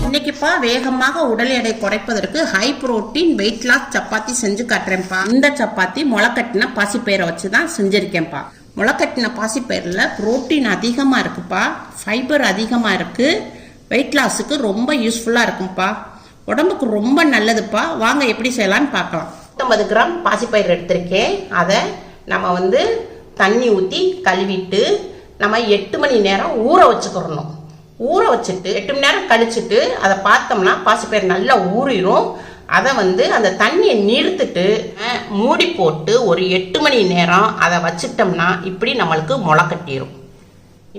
இன்னைக்குப்பா வேகமாக உடல் எடை குறைப்பதற்கு high protein weight loss chapati செஞ்சு காட்டுறேன்ப்பா. இந்த சப்பாத்தி முளைக்கட்டின பாசிப்பயிரை வச்சு தான் செஞ்சிருக்கேன்ப்பா. முளைக்கட்டின பாசிப்பயிரில் புரோட்டீன் அதிகமாக இருக்குப்பா, ஃபைபர் அதிகமாக இருக்கு, வெயிட் லாஸுக்கு ரொம்ப யூஸ்ஃபுல்லாக இருக்கும்ப்பா, உடம்புக்கு ரொம்ப நல்லதுப்பா. வாங்க எப்படி செய்யலான்னு பார்க்கலாம். 50 கிராம் பாசிப்பயிர் எடுத்திருக்கேன். அதை நம்ம தண்ணி ஊற்றி கழுவிட்டு நம்ம 8 மணி நேரம் ஊற வச்சுக்கிறணும். ஊற வச்சுட்டு 8 மணி நேரம் கழிச்சுட்டு அதை பார்த்தோம்னா பாசிப்பயிர் நல்லா ஊறிடும். அதை அந்த தண்ணியை நிறுத்திட்டு மூடி போட்டு ஒரு 8 மணி நேரம் அதை வச்சுட்டோம்னா இப்படி நம்மளுக்கு முளை கட்டிடும்.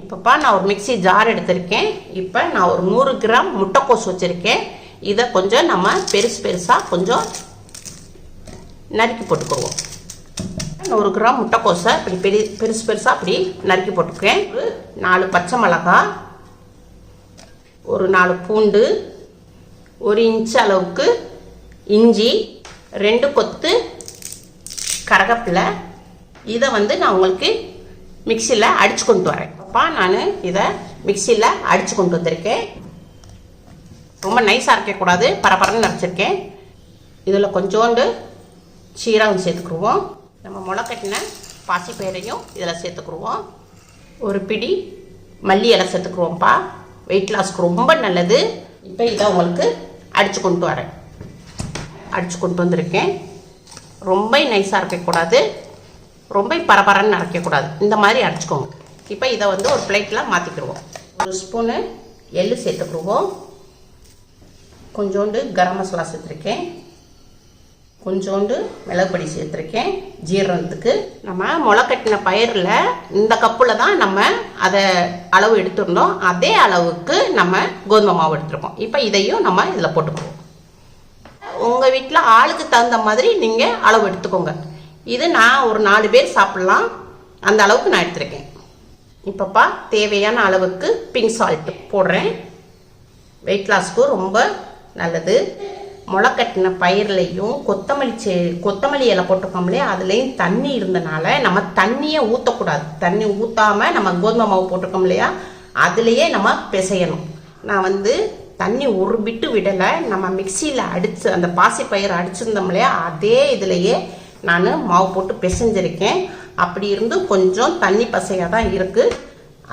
இப்போப்பா நான் ஒரு மிக்சி ஜார் எடுத்திருக்கேன். இப்போ நான் ஒரு 100 கிராம் முட்டைக்கோஸ் வச்சுருக்கேன். இதை கொஞ்சம் நம்ம பெருசாக கொஞ்சம் நறுக்கி போட்டுக்குருவோம். 100 கிராம் முட்டைக்கோஸை இப்படி பெருசாக அப்படி நறுக்கி போட்டுக்குவேன். ஒரு 4 பச்சை மிளகாய், ஒரு 4 பூண்டு, 1 இன்ச் அளவுக்கு இஞ்சி, 2 கொத்து கருவேப்பிலை. இதை நான் உங்களுக்கு மிக்சியில் அடித்து கொண்டு வரேன். அப்பா நான் இதை மிக்சியில் அடித்து கொண்டு வந்திருக்கேன். ரொம்ப நைஸாக இருக்கக்கூடாது, பரபரன்னு அரைச்சிருக்கேன். இதில் கொஞ்சோண்டு சீரகம் சேர்த்துக்குருவோம். நம்ம முளைக்கட்டின பாசிப்பயிரையும் இதில் சேர்த்துக்குருவோம். ஒரு பிடி மல்லி இலை சேர்த்துக்குருவோம்ப்பா, வெயிட் லாஸ்க்கு ரொம்ப நல்லது. இப்போ இதை உங்களுக்கு அடித்து கொண்டு வரேன். அடித்து கொண்டு வந்திருக்கேன். ரொம்ப நைஸாக அரைக்கக்கூடாது, ரொம்ப பரபரன்னு அரைக்கக்கூடாது, இந்த மாதிரி அரைச்சிக்கோங்க. இப்போ இதை ஒரு பிளேட்டில் மாற்றிக்கிடுவோம். 1 ஸ்பூனு எள்ளு சேர்த்துக்குருவோம். கொஞ்சோண்டு கரம் மசாலா சேர்த்துருக்கேன். கொஞ்சோண்டு மிளகுப்பொடி சேர்த்துருக்கேன் ஜீரணத்துக்கு. நம்ம முளைக்கட்டின பயிரில் இந்த கப்பில் தான் நம்ம அதை அளவு எடுத்துருந்தோம். அதே அளவுக்கு நம்ம கோதுமை மாவு எடுத்துருக்கோம். இப்போ இதையும் நம்ம இதில் போட்டுக்குவோம். உங்கள் வீட்டில் ஆளுக்கு தகுந்த மாதிரி நீங்கள் அளவு எடுத்துக்கோங்க. இது நான் ஒரு 4 பேர் சாப்பிட்லாம், அந்த அளவுக்கு நான் எடுத்துருக்கேன். இப்போப்பா தேவையான அளவுக்கு பிங்க் சால்ட்டு போடுறேன். வெயிட் லாஸ்க்கு ரொம்ப நல்லது. முளைக்கட்டின பயிர்லையும் கொத்தமல்லி இலை போட்டிருக்கோம் இல்லையா, அதுலேயும் தண்ணி இருந்தனால நம்ம தண்ணியை ஊற்றக்கூடாது. தண்ணி ஊற்றாமல் நம்ம கோதுமை மாவு போட்டிருக்கோம் இல்லையா, அதுலேயே நம்ம பிசையணும். நான் தண்ணி ஒரு பிட்டு விடலை. நம்ம மிக்சியில் அடித்து அந்த பாசிப்பயிரை அடிச்சிருந்தோம் இல்லையா, அதே இதுலேயே நான் மாவு போட்டு பிசைஞ்சிருக்கேன். அப்படி இருந்து கொஞ்சம் தண்ணி பசையாக தான் இருக்குது.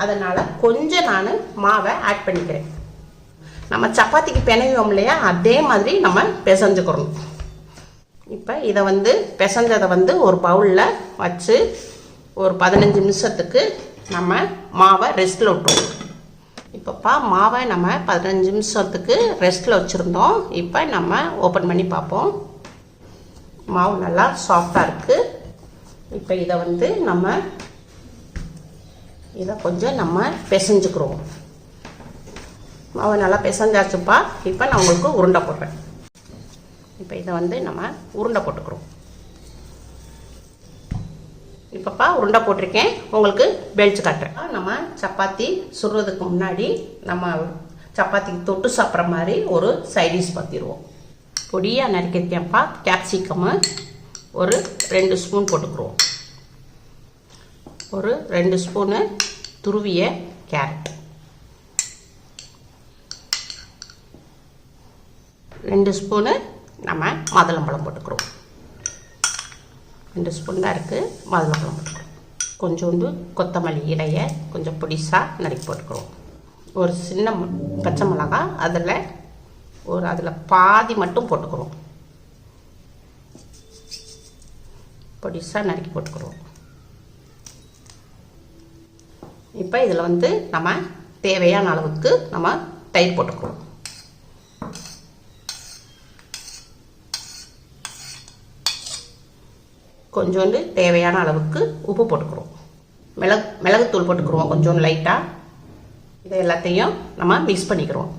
அதனால் கொஞ்சம் நான் மாவை ஆட் பண்ணிக்கிறேன். நம்ம சப்பாத்திக்கு பிணைவோம் இல்லையா, அதே மாதிரி நம்ம பிசைஞ்சுக்கிறோம். இப்போ இதை பிசைஞ்சதை ஒரு பவுலில் வச்சு ஒரு 15 நிமிஷத்துக்கு நம்ம மாவை ரெஸ்ட்டில் விட்டுருவோம். இப்போப்பா மாவை நம்ம 15 நிமிஷத்துக்கு ரெஸ்ட்டில் வச்சுருந்தோம். இப்போ நம்ம ஓப்பன் பண்ணி பார்ப்போம். மாவு நல்லா சாஃப்டாக இருக்குது. இப்போ இதை இதை கொஞ்சம் நம்ம பிசைஞ்சுக்கிறோம். மாவை நல்லா பிசைஞ்சாச்சுப்பா. இப்போ நான் உங்களுக்கு உருண்டை போடுறேன். இப்போ இதை நம்ம உருண்டை போட்டுக்கிறோம். இப்போப்பா உருண்டை போட்டிருக்கேன், உங்களுக்கு பெல்ட் காட்டுறேன். நம்ம சப்பாத்தி சுடுறதுக்கு முன்னாடி நம்ம சப்பாத்திக்கு தொட்டு சாப்பிட்ற மாதிரி ஒரு சைடிஷ் பார்த்திடுவோம். பொடியாக நறுக்கிருக்கேன்ப்பா கேப்சிகம்மு ஒரு 2 ஸ்பூன் போட்டுக்குருவோம். ஒரு 2 ஸ்பூனு துருவிய கேரட், 2 ஸ்பூனு நம்ம மாதுளம்பழம் போட்டுக்கிறோம். 2 ஸ்பூன் தான் இருக்குது, மாதுளம்பழம் போட்டுக்கிறோம். கொஞ்சோண்டு கொத்தமல்லி இலையை கொஞ்சம் பொடிசாக நறுக்கி போட்டுக்கிறோம். ஒரு சின்ன பச்சை மிளகாய் அதில் பாதி மட்டும் போட்டுக்கிறோம். பொடிசாக நறுக்கி போட்டுக்கிறோம். இப்போ இதில் நம்ம தேவையான அளவுக்கு நம்ம தயிர் போட்டுக்கிறோம். கொஞ்சோண்டு தேவையான அளவுக்கு உப்பு போட்டுக்கிறோம். மிளகுத்தூள் போட்டுக்கிறோம் கொஞ்சோண்டு லைட்டாக. இதை எல்லாத்தையும் நம்ம மிக்ஸ் பண்ணிக்கிறோம்.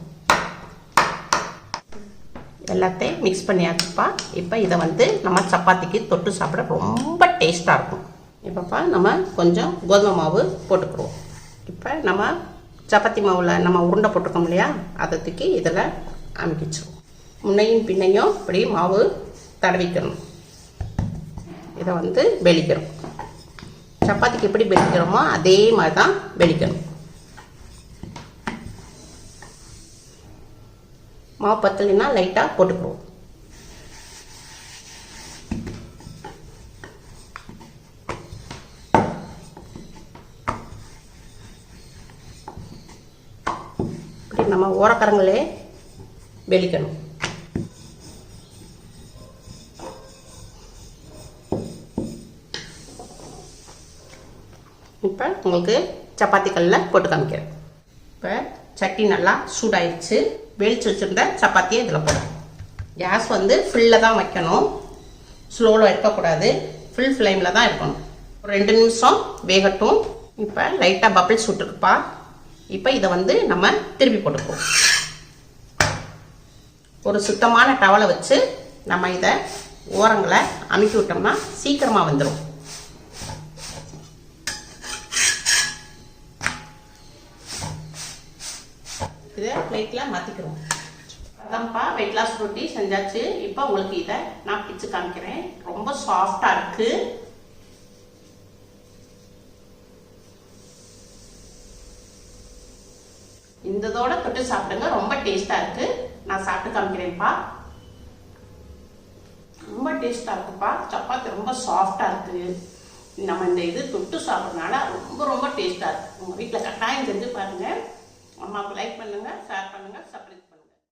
எல்லாத்தையும் மிக்ஸ் பண்ணியாச்சுப்பா. இப்போ இதை நம்ம சப்பாத்திக்கு தொட்டு சாப்பிட ரொம்ப டேஸ்ட்டாக இருக்கும். இப்போப்பா நம்ம கொஞ்சம் கோதுமை மாவு போட்டுக்கிறோம். இப்போ நம்ம சப்பாத்தி மாவில் நம்ம உருண்டை போட்டிருக்கோம் இல்லையா, அதை தூக்கி இதில் அமுக்கிச்சிடும். முன்னையும் பின்னையும் இப்படி மாவு தடவிக்கணும். இதை வெளிக்கிறோம். சப்பாத்திக்கு எப்படி வெடிக்கிறோமோ அதே மாதிரி தான் வெடிக்கணும். மாவு பத்தலைன்னா லைட்டாக போட்டுக்குவோம். இப்படி நம்ம ஓரக்கரங்களே வெடிக்கணும். இப்போ உங்களுக்கு சப்பாத்தி கல்லில் போட்டு காமிக்கிறேன். இப்போ சட்டி நல்லா சூடாயிடுச்சு. வெளிச்சு வச்சுருந்த சப்பாத்தியை இதில் போடும். கேஸ் வந்து ஃபுல்லில் தான் வைக்கணும், ஸ்லோவில் இருக்கக்கூடாது, ஃபுல் ஃப்ளேமில் தான் இருக்கணும். ஒரு 2 நிமிஷம் வேகட்டும். இப்போ லைட்டாக பபிள்ஸ் விட்டுருக்குப்பா. இப்போ இதை வந்து நம்ம திருப்பி போட்டுக்குவோம். ஒரு சுத்தமான டவலை வச்சு நம்ம இதை ஓரங்களை அமுக்கி விட்டோம்னா சீக்கிரமாக வந்துடும். இதை பிளேட்டில் மாற்றிக்கிறோம். அதான்ப்பா வெயிட் லாஸ் ரொட்டி செஞ்சாச்சு. இப்போ உங்களுக்கு இதை நான் பிச்சு காமிக்கிறேன். ரொம்ப சாஃப்டாக இருக்கு. இந்ததோட தொட்டு சாப்பிடுங்க, ரொம்ப டேஸ்டாக இருக்கு. நான் சாப்பிட்டு காமிக்கிறேன்ப்பா. ரொம்ப டேஸ்டாக இருக்குப்பா. சப்பாத்தி ரொம்ப சாஃப்டாக இருக்கு. நம்ம இந்த இது தொட்டு சாப்பிட்றதுனால ரொம்ப ரொம்ப டேஸ்டாக இருக்கு. உங்கள் வீட்டில் கட்டாயம் செஞ்சு பாருங்கள். அம்மாவுக்கு லைக் பண்ணுங்கள், ஷேர் பண்ணுங்கள், சப்ஸ்கிரைப்